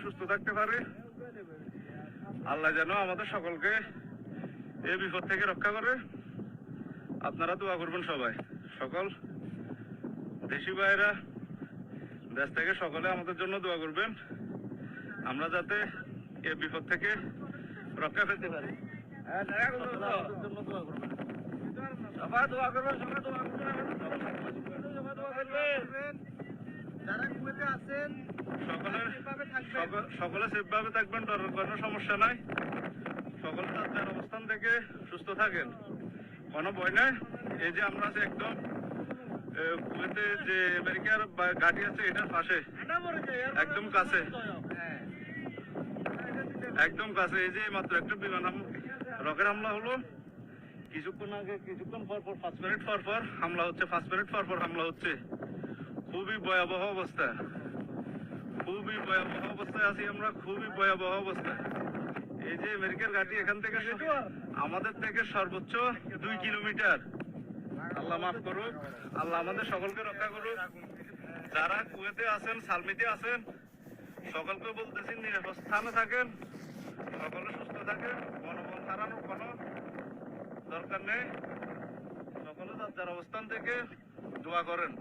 সুস্থ থাকতে পারি। আল্লাহ যেন আমাদের সকলকে এই বিপদ থেকে রক্ষা করে। আপনারা দোয়া করবেন সবাই, সকল দেশি ভাইরা দেশ থেকে সকলে আমাদের জন্য দোয়া করবেন, আমরা যাতে এই বিপদ থেকে রক্ষা পেতে পারি। সবাই দোয়া করবেন, সবাই দোয়া করবেন। যারা কুয়েতে আছেন সকলে সেফভাবে থাকবেন, ডরের কোনো সমস্যা নাই। সকলে তার অবস্থান থেকে সুস্থ থাকেন, কোনো ভয় নাই। এই যে আমরা আছি একদম কুয়েতে যে আমেরিকার ঘাঁটি আছে এটার পাশে, একদম কাছে, একদম কাছে। এই যে মাত্র একটা বিমান রকেট হামলা হলো কিছুক্ষণ আগে, কিছুক্ষণ পর 5 মিনিট পর হামলা হচ্ছে, 5 মিনিট পর হামলা হচ্ছে। খুবই ভয়াবহ অবস্থা, খুবই ভয়াবহ অবস্থায় আছি আমরা, খুবই ভয়াবহ অবস্থায়। এই যে আমেরিকার ঘাঁটি এখান থেকে আমাদের থেকে সর্বোচ্চ 2 কিলোমিটার। আল্লাহ মাফ করুক, আল্লাহ আমাদের সকলকে রক্ষা করুক। যারা কুয়েতে আছেন, সালমিতে আছেন, সকলকে বলতেছি নিরাপদ স্থানে থাকেন, সকলে সুস্থ থাকেন, মনোবল হারানোর কোনো দরকার নেই। সকলে যার অবস্থান থেকে দোয়া করেন।